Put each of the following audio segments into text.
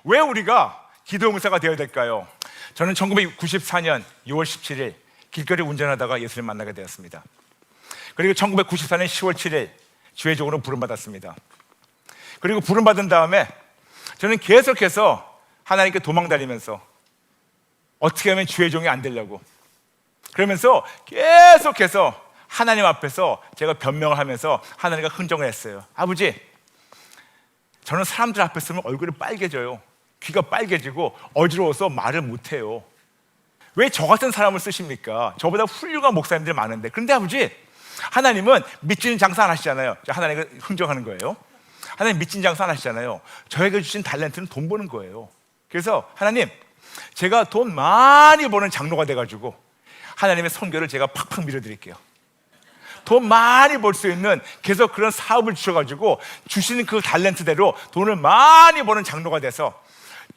왜 우리가 기도 용사가 되어야 될까요? 저는 1994년 6월 17일 길거리 운전하다가 예수를 만나게 되었습니다. 그리고 1994년 10월 7일 주회종으로 부름받았습니다. 그리고 부름받은 다음에 저는 계속해서 하나님께 도망다니면서 어떻게 하면 주회종이 안 되려고, 그러면서 계속해서 하나님 앞에서 제가 변명을 하면서 하나님과 흥정을 했어요. 아버지, 저는 사람들 앞에 서면 얼굴이 빨개져요. 귀가 빨개지고 어지러워서 말을 못해요. 왜 저 같은 사람을 쓰십니까? 저보다 훌륭한 목사님들 많은데. 그런데 아버지, 하나님은 믿지는 장사 안 하시잖아요. 하나님과 흥정하는 거예요. 하나님 믿지는 장사 안 하시잖아요. 저에게 주신 달란트는 돈 버는 거예요. 그래서 하나님, 제가 돈 많이 버는 장로가 돼가지고 하나님의 선교를 제가 팍팍 밀어드릴게요. 돈 많이 벌 수 있는 계속 그런 사업을 주셔가지고 주시는 그 달란트대로 돈을 많이 버는 장로가 돼서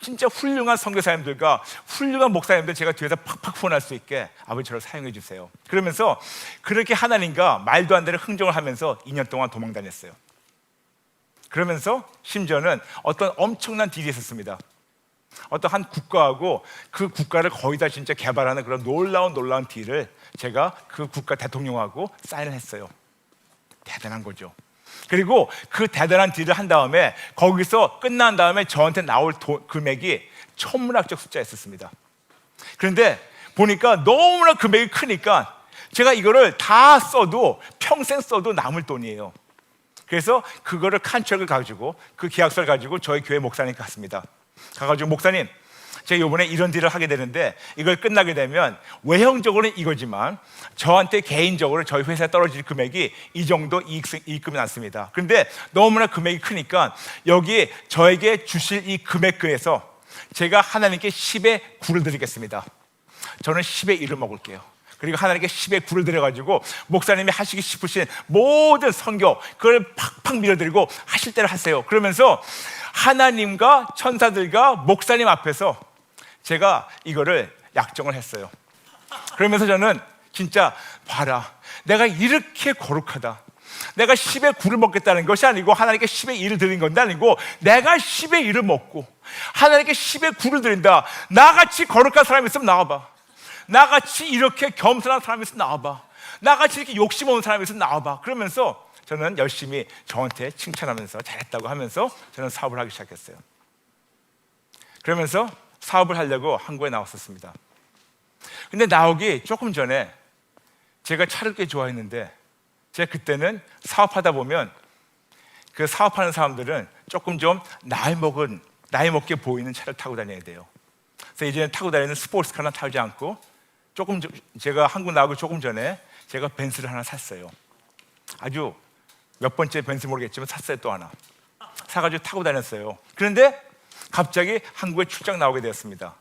진짜 훌륭한 선교사님들과 훌륭한 목사님들 제가 뒤에서 팍팍 후원할 수 있게 아버지 저를 사용해 주세요. 그러면서 그렇게 하나님과 말도 안 되는 흥정을 하면서 2년 동안 도망 다녔어요. 그러면서 심지어는 어떤 엄청난 딜이 있었습니다. 어떤 한 국가하고 그 국가를 거의 다 진짜 개발하는 그런 놀라운 딜을 제가 그 국가 대통령하고 사인을 했어요. 대단한 거죠. 그리고 그 대단한 딜을 한 다음에 거기서 끝난 다음에 저한테 나올 금액이 천문학적 숫자였었습니다. 그런데 보니까 너무나 금액이 크니까 제가 이거를 다 써도 평생 써도 남을 돈이에요. 그래서 그거를 컨트랙을 가지고 그 계약서를 가지고 저희 교회 목사님께 갔습니다. 가가지고 목사님, 제가 이번에 이런 딜을 하게 되는데 이걸 끝나게 되면 외형적으로는 이거지만 저한테 개인적으로 저희 회사에 떨어질 금액이 이 정도 이익금이 났습니다. 그런데 너무나 금액이 크니까 여기 저에게 주실 이 금액에서 제가 하나님께 10의 9를 드리겠습니다. 저는 10의 1을 먹을게요. 그리고 하나님께 10의 9를 드려가지고 목사님이 하시기 싶으신 모든 선교 그걸 팍팍 밀어드리고 하실 대로 하세요. 그러면서 하나님과 천사들과 목사님 앞에서 제가 이거를 약정을 했어요. 그러면서 저는 진짜 봐라, 내가 이렇게 거룩하다, 내가 10의 9를 먹겠다는 것이 아니고 하나님께 10의 1을 드린 건데 아니고 내가 10의 1을 먹고 하나님께 10의 9를 드린다. 나같이 거룩한 사람이 있으면 나와봐. 나같이 이렇게 겸손한 사람이 있으면 나와봐. 나같이 이렇게 욕심 없는 사람이 있으면 나와봐. 그러면서 저는 열심히 저한테 칭찬하면서 잘했다고 하면서 저는 사업을 하기 시작했어요. 그러면서 사업을 하려고 한국에 나왔었습니다. 근데 나오기 조금 전에 제가 차를 꽤 좋아했는데 제가 그때는 사업하다 보면 그 사업하는 사람들은 조금 좀 나이 먹게 보이는 차를 타고 다녀야 돼요. 그래서 이제는 타고 다니는 스포츠카는 타지 않고 제가 한국 나오기 조금 전에 제가 벤츠를 하나 샀어요. 아주 몇 번째 벤츠 모르겠지만 샀어요. 또 하나 사가지고 타고 다녔어요. 그런데 갑자기 한국에 출장 나오게 되었습니다.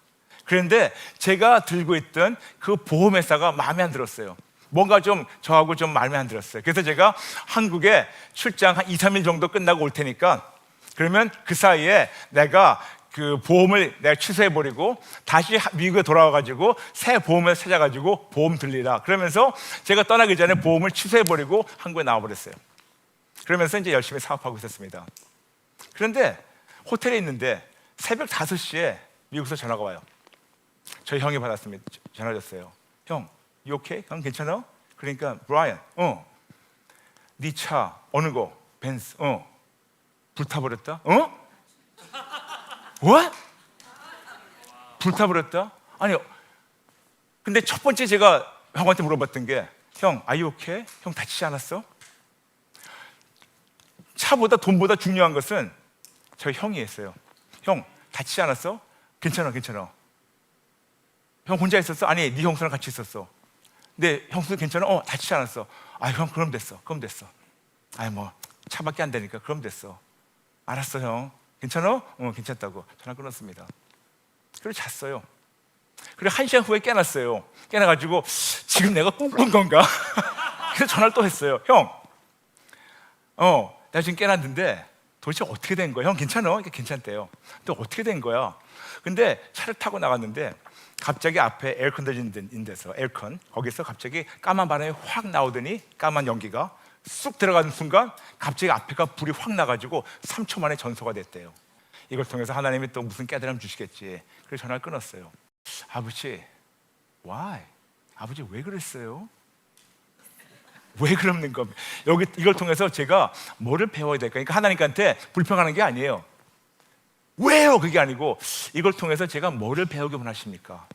그런데 제가 들고 있던 그 보험회사가 마음에 안 들었어요. 뭔가 좀 저하고 좀 마음에 안 들었어요. 그래서 제가 한국에 출장 한 2, 3일 정도 끝나고 올 테니까 그러면 그 사이에 내가 그 보험을 내가 취소해버리고 다시 미국에 돌아와가지고 새 보험을 찾아가지고 보험 들리라. 그러면서 제가 떠나기 전에 보험을 취소해버리고 한국에 나와버렸어요. 그러면서 이제 열심히 사업하고 있었습니다. 그런데 호텔에 있는데 새벽 5시에 미국에서 전화가 와요. 저희 형이 받았습니다. 전화 줬어요. 형, you okay? 형 괜찮아? 그러니까 브라이언, 네 차 어느 거? 벤츠, 불타버렸다? What? 불타버렸다? 아니, 근데 첫 번째 제가 형한테 물어봤던 게 형, are you okay? 형 다치지 않았어? 차보다 돈보다 중요한 것은 저희 형이 했어요. 형 다치지 않았어? 괜찮아. 형 혼자 있었어? 아니, 네 형수랑 같이 있었어. 근데 형수 괜찮아? 다치지 않았어. 아, 형 그럼 됐어. 아니 뭐 차밖에 안 되니까 그럼 됐어. 알았어 형. 괜찮아? 괜찮다고 전화 끊었습니다. 그리고 잤어요. 그리고 1시간 후에 깨났어요. 깨나가지고 지금 내가 꿈꾼 건가? 그래서 전화를 또 했어요. 형, 나 지금 깨났는데 도대체 어떻게 된 거야? 형 괜찮아? 괜찮대요. 또 어떻게 된 거야? 근데 차를 타고 나갔는데 갑자기 앞에 에어컨디션인 데서 거기서 갑자기 까만 바람이 확 나오더니 까만 연기가 쑥 들어가는 순간 갑자기 앞에가 불이 확 나가지고 3초 만에 전소가 됐대요. 이걸 통해서 하나님이 또 무슨 깨달음 주시겠지. 그래서 전화를 끊었어요. 아버지, why? 아버지 왜 그랬어요? 왜 그러는 겁니까? 여기 이걸 통해서 제가 뭐를 배워야 될까? 그러니까 하나님한테 불평하는 게 아니에요. 왜요? 그게 아니고 이걸 통해서 제가 뭐를 배우기 원하십니까?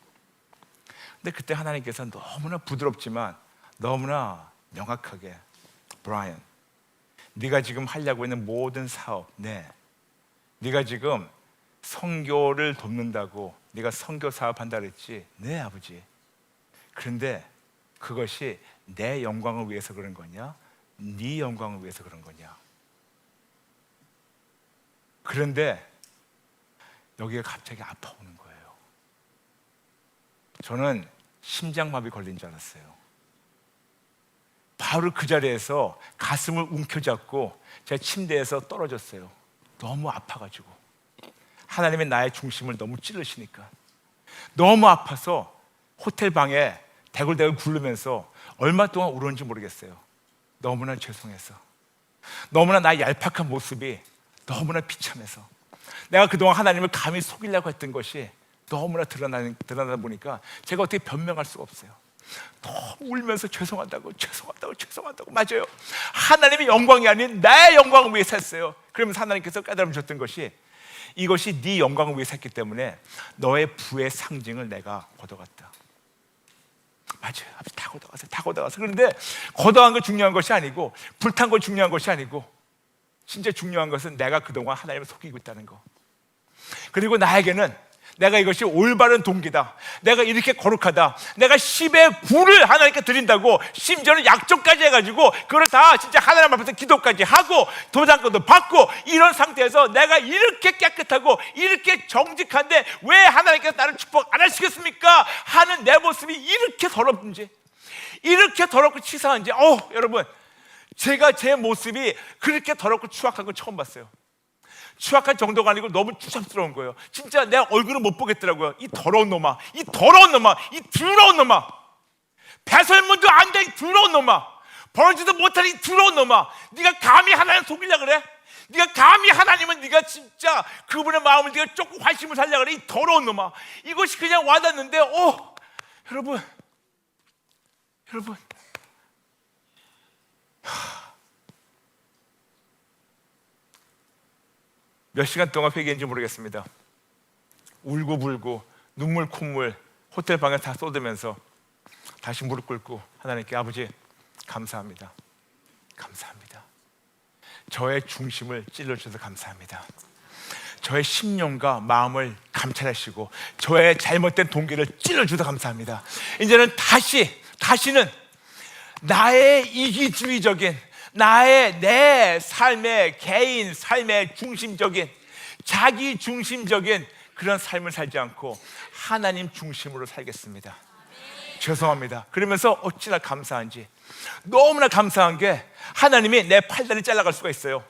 근데 그때 하나님께서 너무나 부드럽지만 너무나 명확하게, 브라이언, 네가 지금 하려고 있는 모든 사업, 네가 지금 선교를 돕는다고 네가 선교 사업한다 그랬지? 네, 아버지. 그런데 그것이 내 영광을 위해서 그런 거냐? 네 영광을 위해서 그런 거냐? 그런데 여기가 갑자기 아파오는 거예요. 저는 심장마비 걸린 줄 알았어요. 바로 그 자리에서 가슴을 움켜잡고 제 침대에서 떨어졌어요. 너무 아파가지고. 하나님의 나의 중심을 너무 찌르시니까. 너무 아파서 호텔 방에 대굴대굴 굴르면서 얼마 동안 울었는지 모르겠어요. 너무나 죄송해서, 너무나 나의 얄팍한 모습이 너무나 비참해서, 내가 그동안 하나님을 감히 속이려고 했던 것이 너무나 드러나다 보니까 제가 어떻게 변명할 수가 없어요. 너무 울면서 죄송하다고 맞아요. 하나님의 영광이 아닌 나의 영광을 위해서 했어요. 그러면서 하나님께서 깨달음 주셨던 것이, 이것이 네 영광을 위해서 했기 때문에 너의 부의 상징을 내가 걷어갔다. 맞아요. 아버지, 다 걷어갔어요. 그런데 걷어간 거 중요한 것이 아니고, 불탄 거 중요한 것이 아니고, 진짜 중요한 것은 내가 그동안 하나님을 속이고 있다는 거. 그리고 나에게는 내가 이것이 올바른 동기다, 내가 이렇게 거룩하다, 내가 10의 9를 하나님께 드린다고, 심지어는 약속까지 해가지고 그걸 다 진짜 하나님 앞에서 기도까지 하고 도장권도 받고, 이런 상태에서 내가 이렇게 깨끗하고 이렇게 정직한데 왜 하나님께서 나를 축복 안 하시겠습니까? 하는 내 모습이 이렇게 더럽든지, 이렇게 더럽고 치사한지, 여러분, 제가 제 모습이 그렇게 더럽고 추악한 건 처음 봤어요. 추악한 정도가 아니고 너무 추잡스러운 거예요. 진짜 내 얼굴을 못 보겠더라고요. 이 더러운 놈아, 이 더러운 놈아, 이 더러운 놈아, 배설문도 안 돼, 이 더러운 놈아, 벌지도 못한 이 더러운 놈아, 네가 감히 하나님 속이려고 그래? 네가 감히 하나님은 네가 진짜 그분의 마음을 네가 조금 관심을 살려고 그래? 이 더러운 놈아. 이것이 그냥 와닿는데, 여러분, 몇 시간 동안 회개했는지 모르겠습니다. 울고불고 눈물 콧물 호텔 방에 다 쏟으면서 다시 무릎 꿇고 하나님께, 아버지 감사합니다. 저의 중심을 찔러주셔서 감사합니다. 저의 심령과 마음을 감찰하시고 저의 잘못된 동기를 찔러주셔서 감사합니다. 이제는 다시는 나의 이기주의적인, 내 삶의 개인 삶의 중심적인, 자기 중심적인 그런 삶을 살지 않고 하나님 중심으로 살겠습니다. 죄송합니다. 그러면서 어찌나 감사한지, 너무나 감사한 게, 하나님이 내 팔다리 잘라갈 수가 있어요.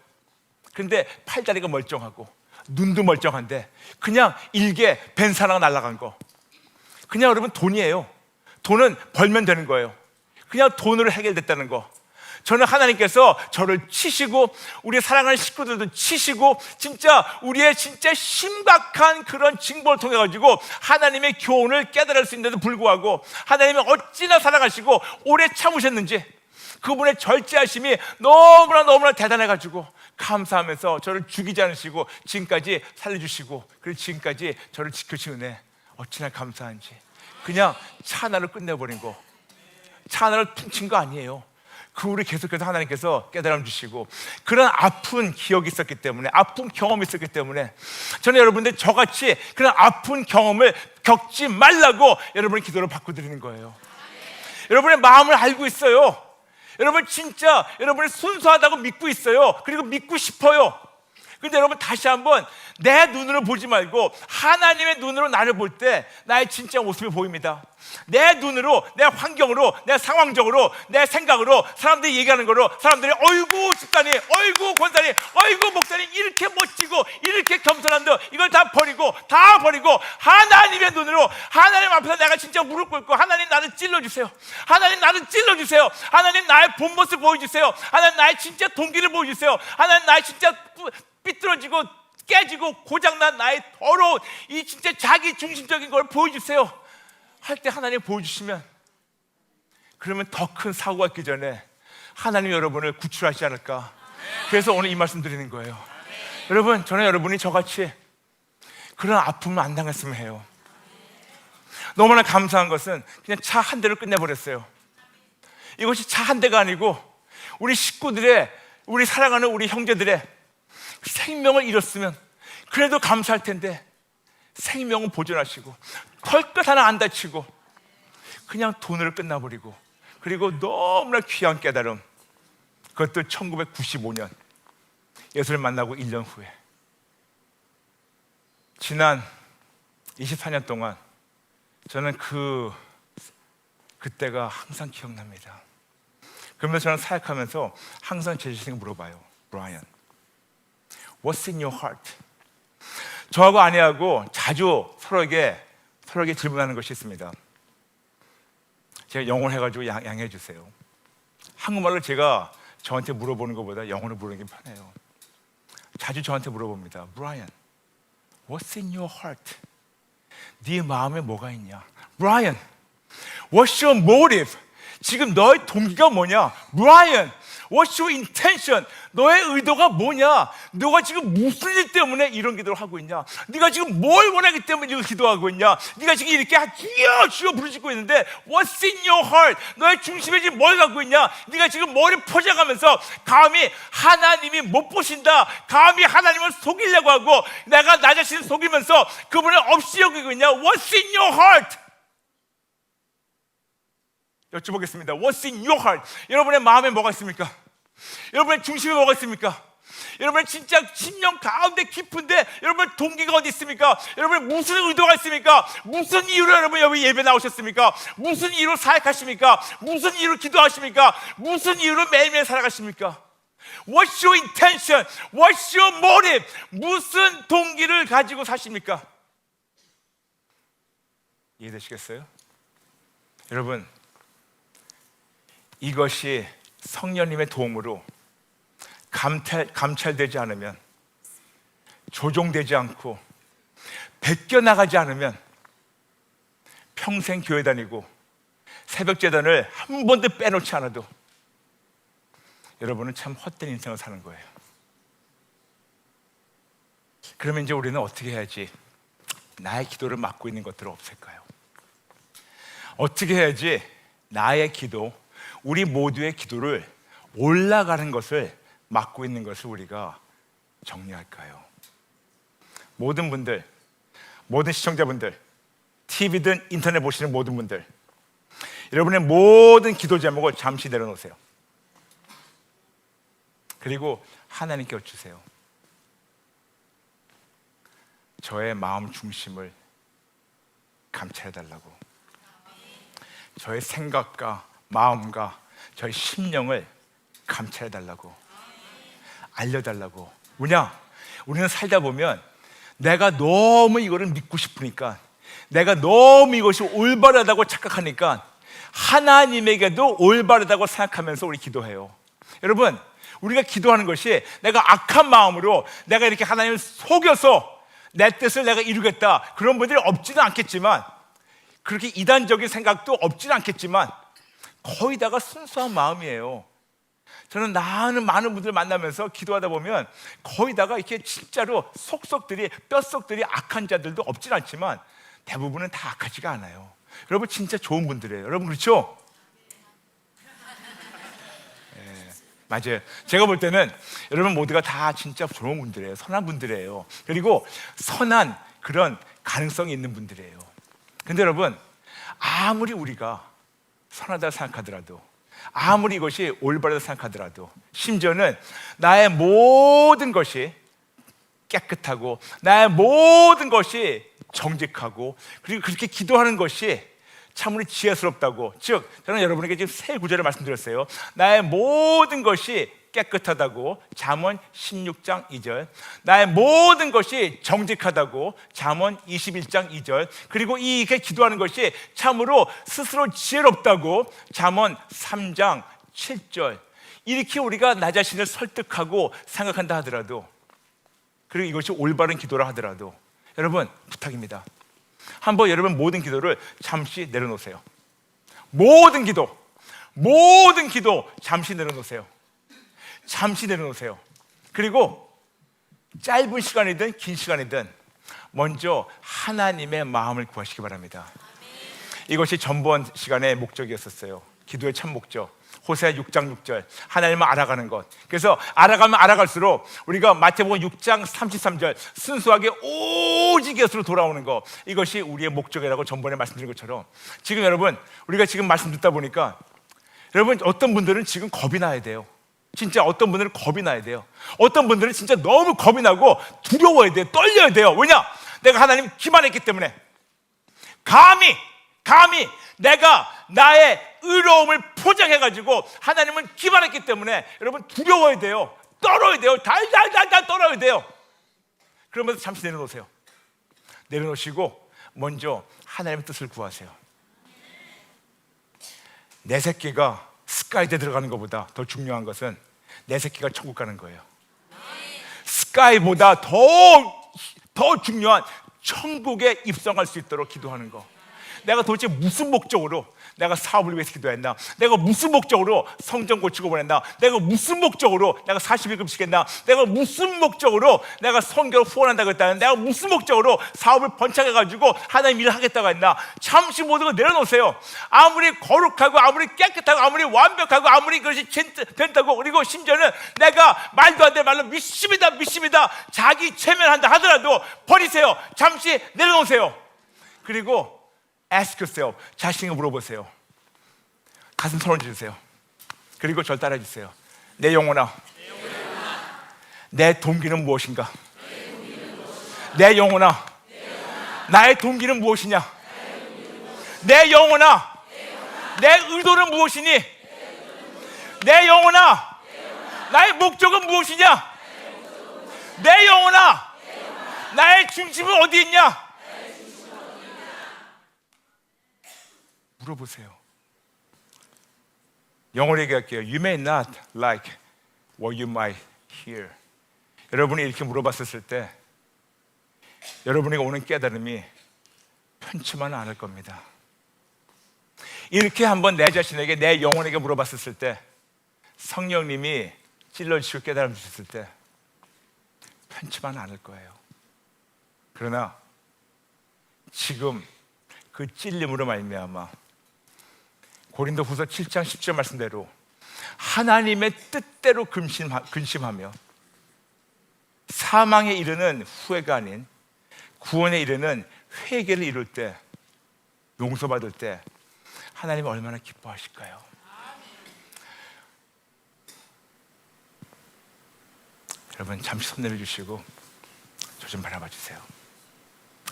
그런데 팔다리가 멀쩡하고 눈도 멀쩡한데 그냥 일개 벤사나가 날아간 거, 그냥 여러분 돈이에요. 돈은 벌면 되는 거예요. 그냥 돈으로 해결됐다는 거. 저는 하나님께서 저를 치시고 우리 사랑하는 식구들도 치시고 진짜 우리의 진짜 심각한 그런 징벌을 통해 가지고 하나님의 교훈을 깨달을 수 있는데도 불구하고 하나님이 어찌나 사랑하시고 오래 참으셨는지, 그분의 절제하심이 너무나 대단해 가지고 감사하면서 저를 죽이지 않으시고 지금까지 살려주시고, 그리고 지금까지 저를 지켜주신 은혜 어찌나 감사한지. 그냥 차 하나를 끝내버린 거, 차 하나를 퉁친 거 아니에요. 그 우리 계속해서 하나님께서 깨달음 주시고 그런 아픈 기억이 있었기 때문에, 아픈 경험이 있었기 때문에 저는 여러분들 저같이 그런 아픈 경험을 겪지 말라고 여러분의 기도를 바꿔드리는 거예요. 여러분의 마음을 알고 있어요. 여러분 진짜 여러분이 순수하다고 믿고 있어요. 그리고 믿고 싶어요. 근데 여러분 다시 한번 내 눈으로 보지 말고 하나님의 눈으로 나를 볼 때 나의 진짜 모습이 보입니다. 내 눈으로, 내 환경으로, 내 상황적으로, 내 생각으로 사람들이 얘기하는 거로 사람들이 어이구 집사님, 어이구 권사님, 어이구 목사님 이렇게 멋지고 이렇게 겸손한데 이걸 다 버리고 하나님의 눈으로, 하나님 앞에서 내가 진짜 무릎 꿇고 하나님 나를 찔러주세요. 하나님 나를 찔러주세요. 하나님 나의 본 모습 보여주세요. 하나님 나의 진짜 동기를 보여주세요. 하나님 나의 진짜 삐뚤어지고 깨지고 고장난 나의 더러운 이 진짜 자기 중심적인 걸 보여주세요 할 때 하나님 보여주시면, 그러면 더 큰 사고가 있기 전에 하나님 여러분을 구출하시지 않을까. 그래서 오늘 이 말씀 드리는 거예요. 여러분, 저는 여러분이 저같이 그런 아픔을 안 당했으면 해요. 너무나 감사한 것은 그냥 차 한 대로 끝내버렸어요. 이것이 차 한 대가 아니고 우리 식구들의, 우리 사랑하는 우리 형제들의 생명을 잃었으면 그래도 감사할 텐데, 생명은 보존하시고 털끝 하나 안 다치고 그냥 돈으로 끝나버리고, 그리고 너무나 귀한 깨달음, 그것도 1995년 예수를 만나고 1년 후에, 지난 24년 동안 저는 그때가 항상 기억납니다. 그러면서 저는 사역하면서 항상 제 자신에게 물어봐요. 브라이언, What's in your heart? 저하고 아내하고 자주 서로에게 질문하는 것이 있습니다. 제가 영어를 해가지고 양해해 주세요. 한국말로 제가 저한테 물어보는 것보다 영어로 물어보는 게 편해요. 자주 저한테 물어봅니다. 브라이언, What's in your heart? 네 마음에 뭐가 있냐? 브라이언, What's your motive? 지금 너의 동기가 뭐냐? 브라이언, What's your intention? 너의 의도가 뭐냐? 너가 지금 무슨 일 때문에 이런 기도를 하고 있냐? 네가 지금 뭘 원하기 때문에 이걸 기도하고 있냐? 네가 지금 이렇게 주여 부르짖고 있는데 What's in your heart? 너의 중심에 지금 뭘 갖고 있냐? 네가 지금 머리 포장하면서 감히 하나님이 못 보신다, 감히 하나님을 속이려고 하고 내가 나 자신을 속이면서 그분을 없이 여기고 있냐? What's in your heart? 여쭤보겠습니다. What's in your heart? 여러분의 마음에 뭐가 있습니까? 여러분의 중심에 뭐가 있습니까? 여러분의 진짜 심령 가운데 깊은데 여러분의 동기가 어디 있습니까? 여러분의 무슨 의도가 있습니까? 무슨 이유로 여러분 여기 예배 나오셨습니까? 무슨 이유로 사역하십니까? 무슨 이유로 기도하십니까? 무슨 이유로 매일매일 살아가십니까? What's your intention? What's your motive? 무슨 동기를 가지고 사십니까? 이해되시겠어요? 여러분, 이것이 성령님의 도움으로 감찰되지 않으면, 조종되지 않고 베껴나가지 않으면 평생 교회 다니고 새벽 제단을 한 번도 빼놓지 않아도 여러분은 참 헛된 인생을 사는 거예요. 그러면 이제 우리는 어떻게 해야지 나의 기도를 막고 있는 것들을 없앨까요? 어떻게 해야지 나의 기도, 우리 모두의 기도를 올라가는 것을 막고 있는 것을 우리가 정리할까요? 모든 분들, 모든 시청자분들, TV든 인터넷 보시는 모든 분들, 여러분의 모든 기도 제목을 잠시 내려놓으세요. 그리고 하나님께 여쭈세요. 저의 마음 중심을 감찰해달라고, 저의 생각과 마음과 저희 심령을 감찰해달라고, 알려달라고. 뭐냐? 우리는 살다 보면 내가 너무 이거를 믿고 싶으니까, 내가 너무 이것이 올바르다고 착각하니까 하나님에게도 올바르다고 생각하면서 우리 기도해요. 여러분, 우리가 기도하는 것이 내가 악한 마음으로 내가 이렇게 하나님을 속여서 내 뜻을 내가 이루겠다, 그런 분들이 없지는 않겠지만, 그렇게 이단적인 생각도 없지는 않겠지만 거의 다가 순수한 마음이에요. 저는 많은 분들 만나면서 기도하다 보면 거의 다가 이렇게 진짜로 속속들이, 뼛속들이 악한 자들도 없진 않지만 대부분은 다 악하지가 않아요. 여러분 진짜 좋은 분들이에요. 여러분 그렇죠? 네, 맞아요. 제가 볼 때는 여러분 모두가 다 진짜 좋은 분들이에요. 선한 분들이에요. 그리고 선한 그런 가능성이 있는 분들이에요. 근데 여러분, 아무리 우리가 선하다고 생각하더라도, 아무리 이것이 올바르다고 생각하더라도, 심지어는 나의 모든 것이 깨끗하고 나의 모든 것이 정직하고, 그리고 그렇게 기도하는 것이 참으로 지혜스럽다고, 즉 저는 여러분에게 지금 세 구절을 말씀드렸어요. 나의 모든 것이 깨끗하다고, 잠언 16장 2절, 나의 모든 것이 정직하다고, 잠언 21장 2절, 그리고 이렇게 기도하는 것이 참으로 스스로 지혜롭다고, 잠언 3장 7절. 이렇게 우리가 나 자신을 설득하고 생각한다 하더라도 그리고 이것이 올바른 기도라 하더라도 여러분 부탁입니다. 한번 여러분 모든 기도를 잠시 내려놓으세요. 모든 기도 잠시 내려놓으세요. 잠시 내려놓으세요. 그리고 짧은 시간이든 긴 시간이든 먼저 하나님의 마음을 구하시기 바랍니다. 이것이 전번 시간의 목적이었었어요. 기도의 첫 목적. 호세아 6장 6절 하나님을 알아가는 것. 그래서 알아가면 알아갈수록 우리가 마태복음 6장 33절 순수하게 오직 예수로 돌아오는 것, 이것이 우리의 목적이라고 전번에 말씀드린 것처럼 지금 여러분 우리가 지금 말씀 듣다 보니까 여러분 어떤 분들은 지금 겁이 나야 돼요. 진짜 어떤 분들은 겁이 나야 돼요. 어떤 분들은 진짜 너무 겁이 나고 두려워야 돼요. 떨려야 돼요. 왜냐? 내가 하나님 기만했기 때문에 감히 내가 나의 의로움을 포장해가지고 하나님은 기만했기 때문에 여러분 두려워야 돼요. 떨어야 돼요. 달달달달 떨어야 돼요. 그러면서 잠시 내려놓으세요. 내려놓으시고 먼저 하나님의 뜻을 구하세요. 내 새끼가 스카이대 들어가는 것보다 더 중요한 것은 내 새끼가 천국 가는 거예요. 스카이보다 더 중요한 천국에 입성할 수 있도록 기도하는 거. 내가 도대체 무슨 목적으로 내가 사업을 위해서 기도했나? 내가 무슨 목적으로 성전 고치고 보냈나? 내가 무슨 목적으로 내가 41금씩 했나? 내가 무슨 목적으로 내가 선교를 후원한다고 했다? 내가 무슨 목적으로 사업을 번창해가지고 하나님 일을 하겠다고 했나? 잠시 모든 걸 내려놓으세요. 아무리 거룩하고 아무리 깨끗하고 아무리 완벽하고 아무리 그것이 된다고, 그리고 심지어는 내가 말도 안 되는 말로 믿습니다 자기 최면한다 하더라도 버리세요. 잠시 내려놓으세요. 그리고 ask yourself, 자신에게 물어보세요. 가슴 손을 그리고 절 따라해 주세요. 내 영혼아, 내 동기는 무엇인가? 내 영혼아, 나의 동기는 무엇이냐? 내 영혼아, 내 의도는 무엇이니? 내 영혼아, 나의 목적은 무엇이냐? 내 영혼아, 나의 중심은 어디 있냐? 물어보세요. 영어로 얘기할게요. You may not like what you might hear. 여러분이 이렇게 물어봤을 때 여러분에게 오는 깨달음이 편치만은 않을 겁니다. 이렇게 한번 내 자신에게, 내 영혼에게 물어봤을 때 성령님이 찔러주시고 깨달음 주셨을 때 편치만은 않을 거예요. 그러나 지금 그 찔림으로 말미암아 고린도후서 7장 10절 말씀대로 하나님의 뜻대로 근심하며 사망에 이르는 후회가 아닌 구원에 이르는 회개를 이룰 때, 용서받을 때 하나님이 얼마나 기뻐하실까요? 여러분 잠시 손 내려주시고 저 좀 바라봐 주세요.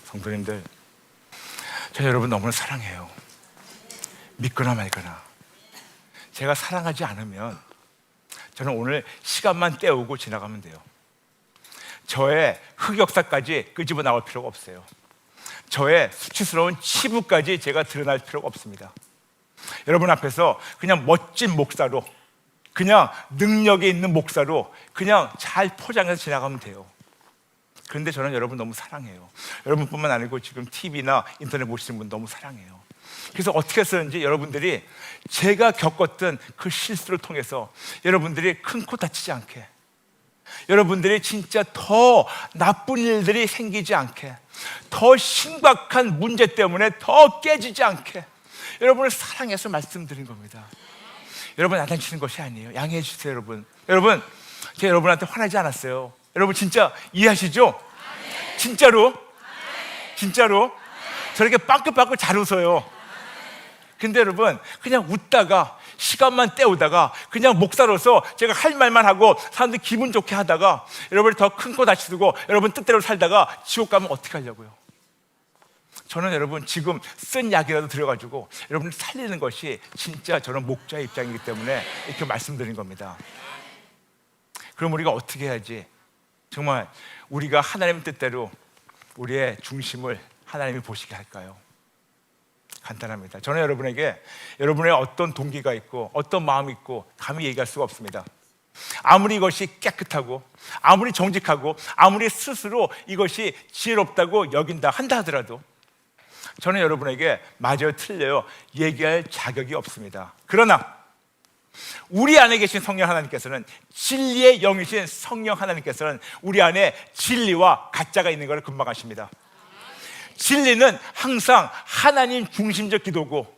성도님들, 저 여러분 너무나 사랑해요. 믿거나 말거나. 제가 사랑하지 않으면 저는 오늘 시간만 때우고 지나가면 돼요. 저의 흑역사까지 끄집어 나올 필요가 없어요. 저의 수치스러운 치부까지 제가 드러날 필요가 없습니다. 여러분 앞에서 그냥 멋진 목사로, 그냥 능력이 있는 목사로 그냥 잘 포장해서 지나가면 돼요. 그런데 저는 여러분 너무 사랑해요. 여러분뿐만 아니고 지금 TV나 인터넷 보시는 분 너무 사랑해요. 그래서 어떻게 했었는지 여러분들이 제가 겪었던 그 실수를 통해서 여러분들이 큰 코 다치지 않게, 여러분들이 진짜 더 나쁜 일들이 생기지 않게, 더 심각한 문제 때문에 더 깨지지 않게 여러분을 사랑해서 말씀드린 겁니다. 여러분 야단치는 것이 아니에요. 양해해 주세요. 여러분 제가 여러분한테 화나지 않았어요. 여러분 진짜 이해하시죠? 진짜로 저렇게 빵긋빵긋 잘 웃어요. 근데 여러분 그냥 웃다가 시간만 때우다가 그냥 목사로서 제가 할 말만 하고 사람들 기분 좋게 하다가 여러분이 더 큰 코 다치고 여러분 뜻대로 살다가 지옥 가면 어떻게 하려고요? 저는 여러분 지금 쓴 약이라도 들여가지고 여러분을 살리는 것이 진짜 저는 목자의 입장이기 때문에 이렇게 말씀드린 겁니다. 그럼 우리가 어떻게 해야지 정말 우리가 하나님의 뜻대로 우리의 중심을 하나님이 보시게 할까요? 간단합니다. 저는 여러분에게 여러분의 어떤 동기가 있고 어떤 마음이 있고 감히 얘기할 수가 없습니다. 아무리 이것이 깨끗하고 아무리 정직하고 아무리 스스로 이것이 지혜롭다고 여긴다 한다 하더라도 저는 여러분에게 맞아요 틀려요 얘기할 자격이 없습니다. 그러나 우리 안에 계신 성령 하나님께서는, 진리의 영이신 성령 하나님께서는 우리 안에 진리와 가짜가 있는 것을 금방 아십니다. 진리는 항상 하나님 중심적 기도고,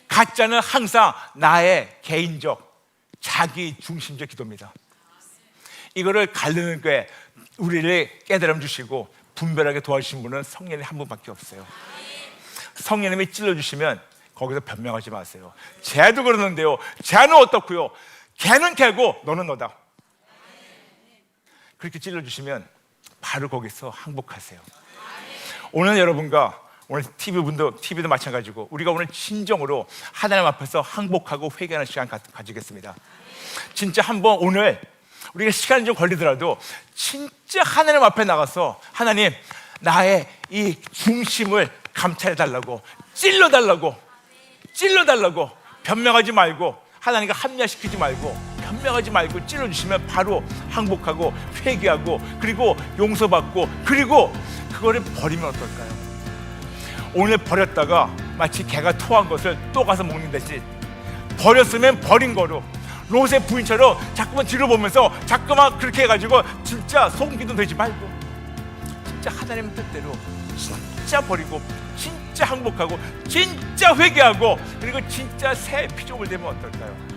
가짜는 항상 나의 개인적 자기 중심적 기도입니다. 이거를 가르는 게 우리를 깨달음 주시고 분별하게 도와주신 분은 성령님 한 분밖에 없어요. 성령님이 찔러주시면 거기서 변명하지 마세요. 쟤도 그러는데요, 쟤는 어떻고요, 걔는 걔고 너는 너다. 그렇게 찔러주시면 바로 거기서 항복하세요. 오늘 여러분과 오늘 TV도 마찬가지고 우리가 오늘 진정으로 하나님 앞에서 항복하고 회개하는 시간 가지겠습니다. 진짜 한번 오늘 우리가 시간이 좀 걸리더라도 진짜 하나님 앞에 나가서 하나님 나의 이 중심을 감찰해달라고, 찔러달라고 변명하지 말고, 하나님과 합리화시키지 말고 변명하지 말고 찔러주시면 바로 항복하고 회개하고 그리고 용서받고, 그리고 그거를 버리면 어떨까요? 오늘 버렸다가 마치 개가 토한 것을 또 가서 먹는 듯이 버렸으면 버린 거로, 롯의 부인처럼 자꾸만 뒤로 보면서 자꾸만 그렇게 해가지고 진짜 속기도 되지 말고 진짜 하나님 뜻대로 진짜 버리고 진짜 항복하고 진짜 회개하고 그리고 진짜 새 피조물 되면 어떨까요?